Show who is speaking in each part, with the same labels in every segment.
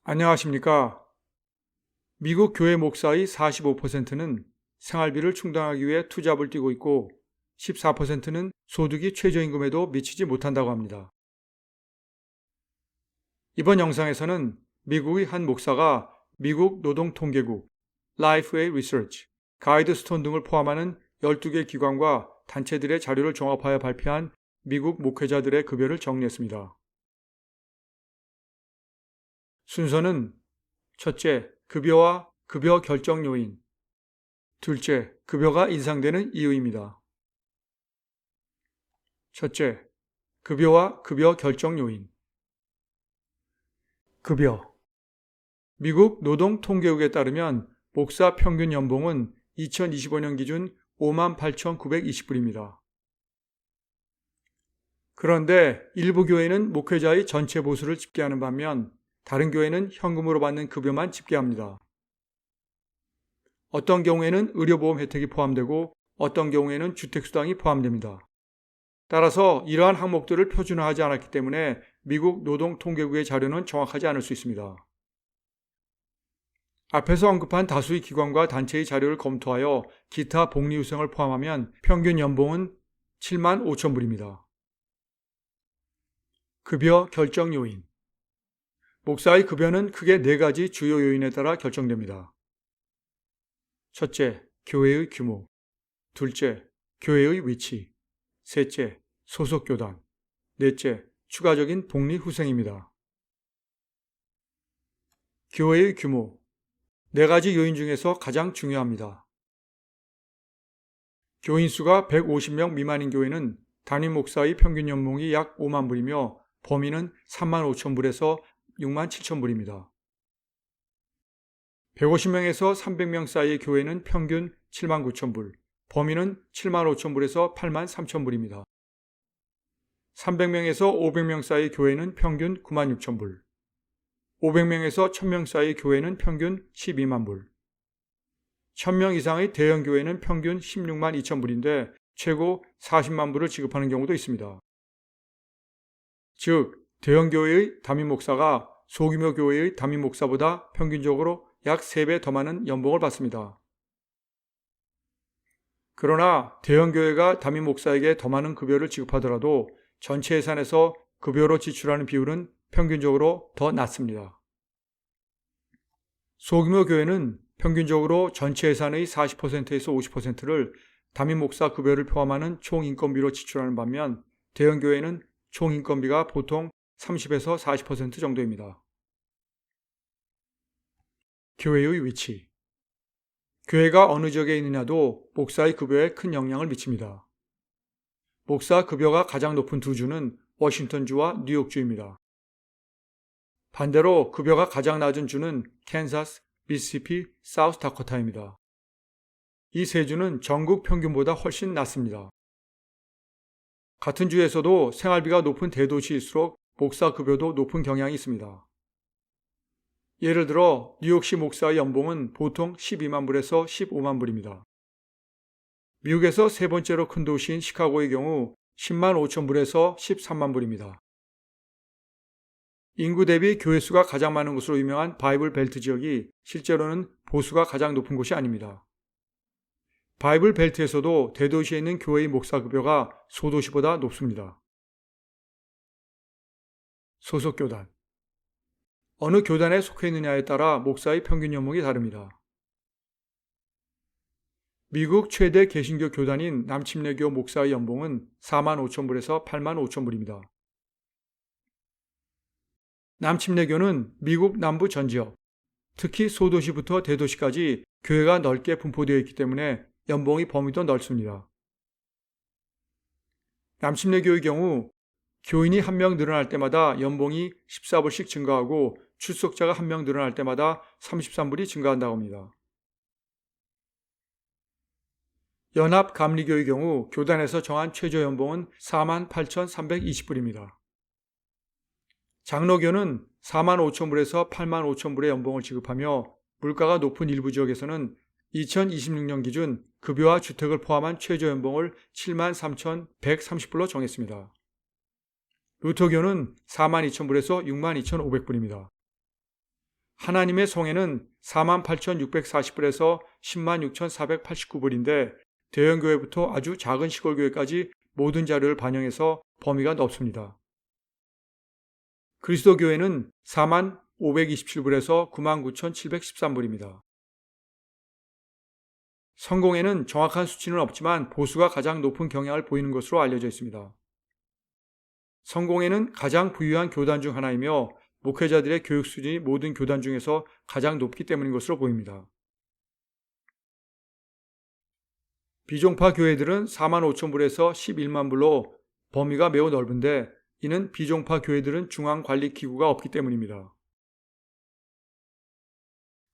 Speaker 1: 안녕하십니까. 미국 교회 목사의 45%는 생활비를 충당하기 위해 투잡을 뛰고 있고 14%는 소득이 최저임금에도 미치지 못한다고 합니다. 이번 영상에서는 미국의 한 목사가 미국 노동통계국, 라이프웨이 리서치, 가이드스톤 등을 포함하는 12개 기관과 단체들의 자료를 종합하여 발표한 미국 목회자들의 급여를 정리했습니다. 순서는 첫째, 급여와 급여 결정 요인. 둘째, 급여가 인상되는 이유입니다. 첫째, 급여와 급여 결정 요인. 급여. 미국 노동통계국에 따르면 목사 평균 연봉은 2025년 기준 58,920불입니다. 그런데 일부 교회는 목회자의 전체 보수를 집계하는 반면 다른 교회는 현금으로 받는 급여만 집계합니다. 어떤 경우에는 의료보험 혜택이 포함되고 어떤 경우에는 주택수당이 포함됩니다. 따라서 이러한 항목들을 표준화하지 않았기 때문에 미국 노동통계국의 자료는 정확하지 않을 수 있습니다. 앞에서 언급한 다수의 기관과 단체의 자료를 검토하여 기타 복리후생을 포함하면 평균 연봉은 75,000불입니다. 급여 결정 요인. 목사의 급여는 크게 4가지 주요 요인에 따라 결정됩니다. 첫째, 교회의 규모. 둘째, 교회의 위치. 셋째, 소속 교단. 넷째, 추가적인 복리후생입니다. 교회의 규모. 4가지 요인 중에서 가장 중요합니다. 교인 수가 150명 미만인 교회는 담임 목사의 평균 연봉이 약 5만 불이며 범위는 3만 5천 불에서 6만 7천 불입니다. 150명에서 300명 사이의 교회는 평균 7만 9천 불, 범위는 7만 5천 불에서 8만 3천 불입니다. 300명에서 500명 사이의 교회는 평균 9만 6천 불, 500명에서 1000명 사이의 교회는 평균 12만 불, 1000명 이상의 대형 교회는 평균 16만 2천 불인데 최고 40만 불을 지급하는 경우도 있습니다. 즉, 대형 교회의 담임 목사가 소규모 교회의 담임 목사보다 평균적으로 약 3배 더 많은 연봉을 받습니다. 그러나 대형 교회가 담임 목사에게 더 많은 급여를 지급하더라도 전체 예산에서 급여로 지출하는 비율은 평균적으로 더 낮습니다. 소규모 교회는 평균적으로 전체 예산의 40%에서 50%를 담임 목사 급여를 포함하는 총 인건비로 지출하는 반면 대형 교회는 총 인건비가 보통 30에서 40% 정도입니다. 교회의 위치. 교회가 어느 지역에 있느냐도 목사의 급여에 큰 영향을 미칩니다. 목사 급여가 가장 높은 두 주는 워싱턴주와 뉴욕주입니다. 반대로 급여가 가장 낮은 주는 캔사스, 미시시피, 사우스다코타입니다. 이 세 주는 전국 평균보다 훨씬 낮습니다. 같은 주에서도 생활비가 높은 대도시일수록 목사 급여도 높은 경향이 있습니다. 예를 들어 뉴욕시 목사의 연봉은 보통 12만 불에서 15만 불입니다. 미국에서 세 번째로 큰 도시인 시카고의 경우 10만 5천 불에서 13만 불입니다. 인구 대비 교회 수가 가장 많은 곳으로 유명한 바이블 벨트 지역이 실제로는 보수가 가장 높은 곳이 아닙니다. 바이블 벨트에서도 대도시에 있는 교회의 목사 급여가 소도시보다 높습니다. 소속 교단. 어느 교단에 속해 있느냐에 따라 목사의 평균 연봉이 다릅니다. 미국 최대 개신교 교단인 남침례교 목사의 연봉은 4만 5천 불에서 8만 5천 불입니다. 남침례교는 미국 남부 전 지역, 특히 소도시부터 대도시까지 교회가 넓게 분포되어 있기 때문에 연봉의 범위도 넓습니다. 남침례교의 경우 교인이 1명 늘어날 때마다 연봉이 14불씩 증가하고 출석자가 1명 늘어날 때마다 33불이 증가한다고 합니다. 연합감리교의 경우 교단에서 정한 최저 연봉은 48,320불입니다. 장로교는 4만 5천 불에서 8만 5천 불의 연봉을 지급하며 물가가 높은 일부 지역에서는 2026년 기준 급여와 주택을 포함한 최저 연봉을 7만 3,130불로 정했습니다. 루터교는 4만 2천 불에서 6만 2,500불입니다. 하나님의 성회는 48,640불에서 106,489불인데 대형교회부터 아주 작은 시골교회까지 모든 자료를 반영해서 범위가 넓습니다. 그리스도교회는 45,527불에서 99,713불입니다. 성공회는 정확한 수치는 없지만 보수가 가장 높은 경향을 보이는 것으로 알려져 있습니다. 성공회는 가장 부유한 교단 중 하나이며 목회자들의 교육 수준이 모든 교단 중에서 가장 높기 때문인 것으로 보입니다. 비종파 교회들은 45,000불에서 11만 불로 범위가 매우 넓은데 이는 비종파 교회들은 중앙관리기구가 없기 때문입니다.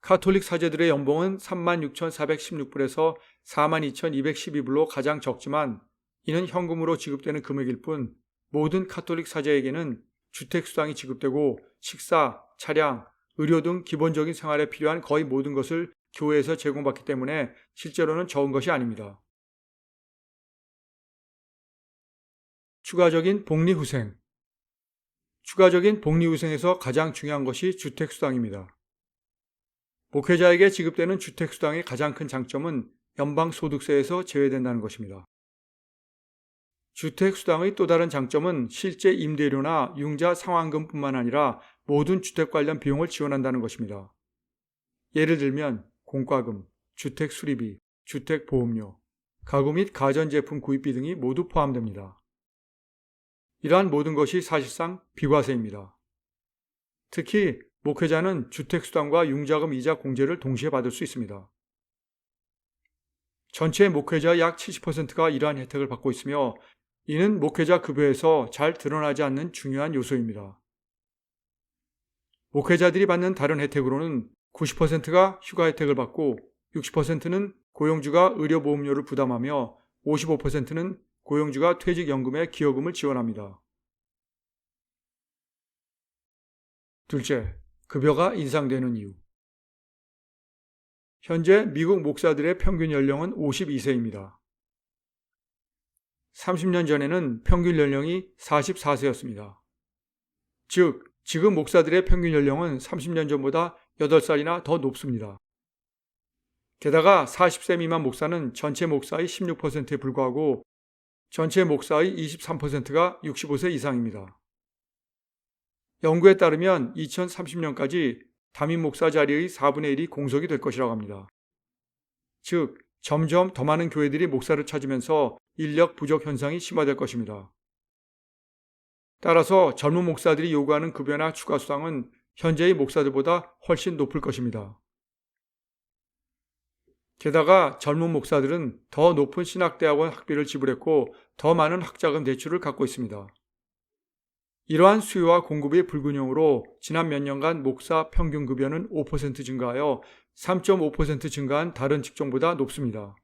Speaker 1: 카톨릭 사제들의 연봉은 36,416불에서 42,212불로 가장 적지만 이는 현금으로 지급되는 금액일 뿐 모든 카톨릭 사제에게는 주택수당이 지급되고 식사, 차량, 의료 등 기본적인 생활에 필요한 거의 모든 것을 교회에서 제공받기 때문에 실제로는 적은 것이 아닙니다. 추가적인 복리후생. 추가적인 복리후생에서 가장 중요한 것이 주택수당입니다. 목회자에게 지급되는 주택수당의 가장 큰 장점은 연방소득세에서 제외된다는 것입니다. 주택수당의 또 다른 장점은 실제 임대료나 융자 상환금뿐만 아니라 모든 주택 관련 비용을 지원한다는 것입니다. 예를 들면 공과금, 주택수리비, 주택보험료, 가구 및 가전제품 구입비 등이 모두 포함됩니다. 이러한 모든 것이 사실상 비과세입니다. 특히 목회자는 주택수당과 융자금 이자 공제를 동시에 받을 수 있습니다. 전체 목회자 약 70%가 이러한 혜택을 받고 있으며 이는 목회자 급여에서 잘 드러나지 않는 중요한 요소입니다. 목회자들이 받는 다른 혜택으로는 90%가 휴가 혜택을 받고 60%는 고용주가 의료보험료를 부담하며 55%는 고용주가 퇴직연금에 기여금을 지원합니다. 둘째, 급여가 인상되는 이유. 현재 미국 목사들의 평균 연령은 52세입니다. 30년 전에는 평균 연령이 44세였습니다. 즉, 지금 목사들의 평균 연령은 30년 전보다 8살이나 더 높습니다. 게다가 40세 미만 목사는 전체 목사의 16%에 불과하고 전체 목사의 23%가 65세 이상입니다. 연구에 따르면 2030년까지 담임 목사 자리의 4분의 1이 공석이 될 것이라고 합니다. 즉, 점점 더 많은 교회들이 목사를 찾으면서 인력 부족 현상이 심화될 것입니다. 따라서 젊은 목사들이 요구하는 급여나 추가 수당은 현재의 목사들보다 훨씬 높을 것입니다. 게다가 젊은 목사들은 더 높은 신학대학원 학비를 지불했고 더 많은 학자금 대출을 갖고 있습니다. 이러한 수요와 공급의 불균형으로 지난 몇 년간 목사 평균 급여는 5% 증가하여 3.5% 증가한 다른 직종보다 높습니다.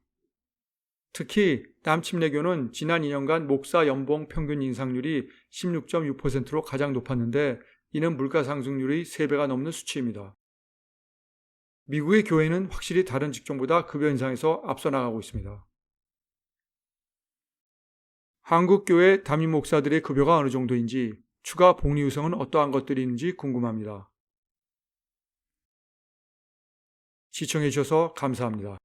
Speaker 1: 특히 남침례교는 지난 2년간 목사 연봉 평균 인상률이 16.6%로 가장 높았는데 이는 물가 상승률의 3배가 넘는 수치입니다. 미국의 교회는 확실히 다른 직종보다 급여 인상에서 앞서 나가고 있습니다. 한국 교회 담임 목사들의 급여가 어느 정도인지 추가 복리 유성은 어떠한 것들이 있는지 궁금합니다. 시청해 주셔서 감사합니다.